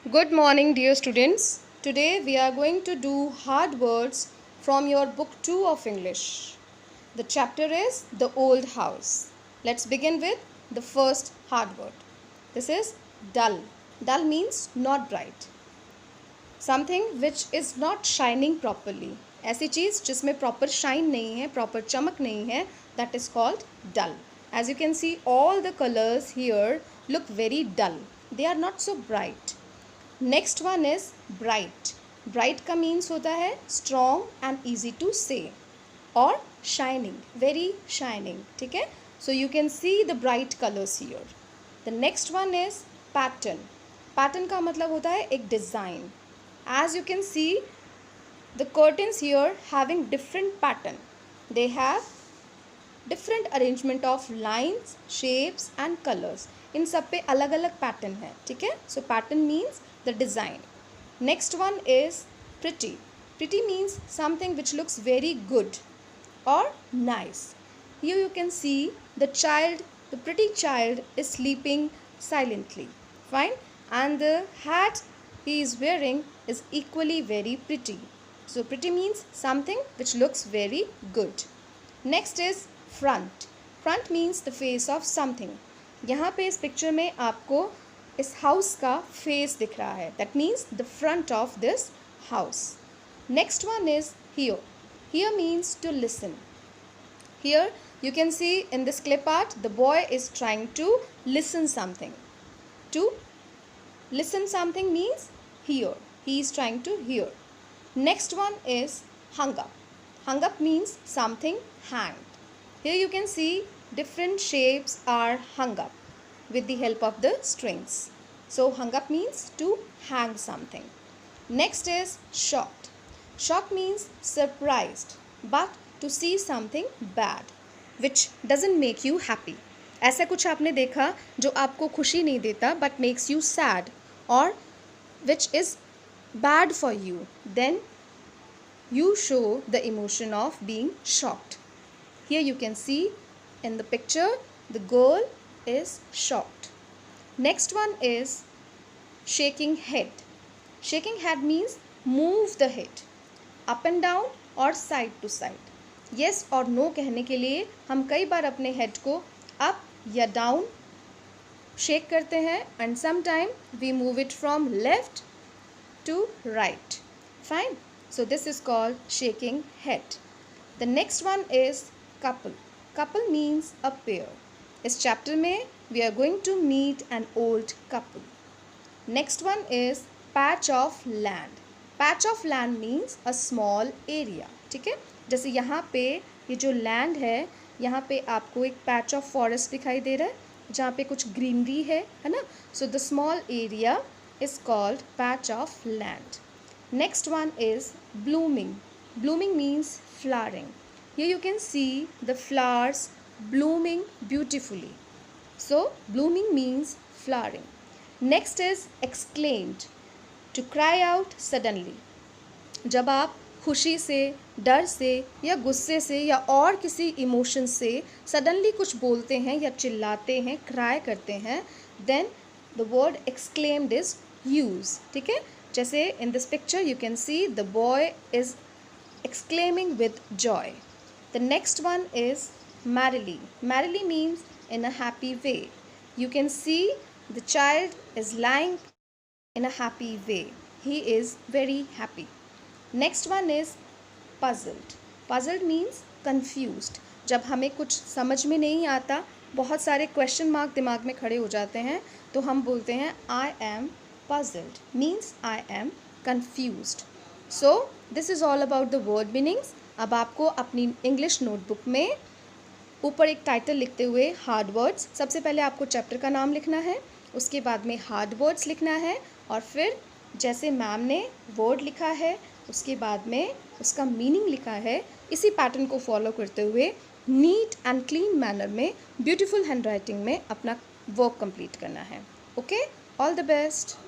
Good morning, dear students. Today we are going to do hard words from your book 2 of English. The chapter is The Old House. Let's begin with the first hard word. This is dull. Dull means not bright. Something which is not shining properly. ऐसी चीज़ जिसमें proper shine नहीं है, proper चमक नहीं है, that is called dull. As you can see, all the colors here look very dull. They are not so bright. Next one is bright. Bright का means होता है स्ट्रॉन्ग एंड ईजी टू से और shining, very shining. ठीक है, so you can see the bright colours here. The next one is pattern. Pattern का मतलब होता है एक design. As you can see the curtains here having different pattern. They have different arrangement of lines, shapes and colours. इन सब पे अलग अलग पैटर्न है. ठीक है, so pattern means the design. Next one is pretty. Pretty means something which looks very good or nice. Here you can see the child, the pretty child is sleeping silently. Fine. And the hat he is wearing is equally very pretty. So pretty means something which looks very good. Next is front. Front means the face of something. यहाँ पे इस picture में आपको इस house का face दिख रहा है. That means the front of this house. Next one is hear. Hear means to listen. Here you can see in this clip art the boy is trying to listen something. To listen something means hear. He is trying to hear. Next one is hung up. Hung up means something hanged. Here you can see different shapes are hung up with the help of the strings. So hung up means to hang something. Next is shocked. Shocked means surprised, but to see something bad which doesn't make you happy. ऐसा कुछ आपने देखा जो आपको खुशी नहीं देता but makes you sad or which is bad for you, then you show the emotion of being shocked. Here you can see in the picture the girl is shocked. Next one is shaking head. Shaking head means move the head up and down और side to side. Yes और no कहने के लिए हम कई बार अपने head को up या down shake करते हैं and sometime we move it from left to right. Fine. So this is called shaking head. The next one is couple. Couple means a pair. इस चैप्टर में we are going to meet an old couple. Next one is patch of land. Patch of land means a small area. ठीक है, जैसे यहाँ पे ये जो land है यहाँ पे आपको एक patch of forest दिखाई दे रहा है जहाँ पे कुछ greenery है ना. So the small area is called patch of land. Next one is blooming. Blooming means flowering. Here you can see the flowers blooming beautifully. So blooming means flowering. Next is exclaimed. To cry out suddenly. जब आप खुशी से, डर से या गुस्से से या और किसी इमोशन से सडनली कुछ बोलते हैं या चिल्लाते हैं, क्राई करते हैं, then the word exclaimed is used. ठीक है, जैसे in this picture you can see the boy is exclaiming with joy. The next one is merrily. Merrily means in a happy way. You can see the child is lying in a happy way. He is very happy. Next one is puzzled. Puzzled means confused. जब हमें कुछ समझ में नहीं आता, बहुत सारे question mark दिमाग में खड़े हो जाते हैं, तो हम बोलते हैं I am puzzled. Means I am confused. So this is all about the word meanings. अब आपको अपनी इंग्लिश नोटबुक में ऊपर एक टाइटल लिखते हुए हार्ड वर्ड्स, सबसे पहले आपको चैप्टर का नाम लिखना है, उसके बाद में हार्ड वर्ड्स लिखना है और फिर जैसे मैम ने वर्ड लिखा है उसके बाद में उसका मीनिंग लिखा है, इसी पैटर्न को फॉलो करते हुए नीट एंड क्लीन मैनर में ब्यूटीफुल हैंडराइटिंग में अपना वर्क कंप्लीट करना है. Okay, all the best.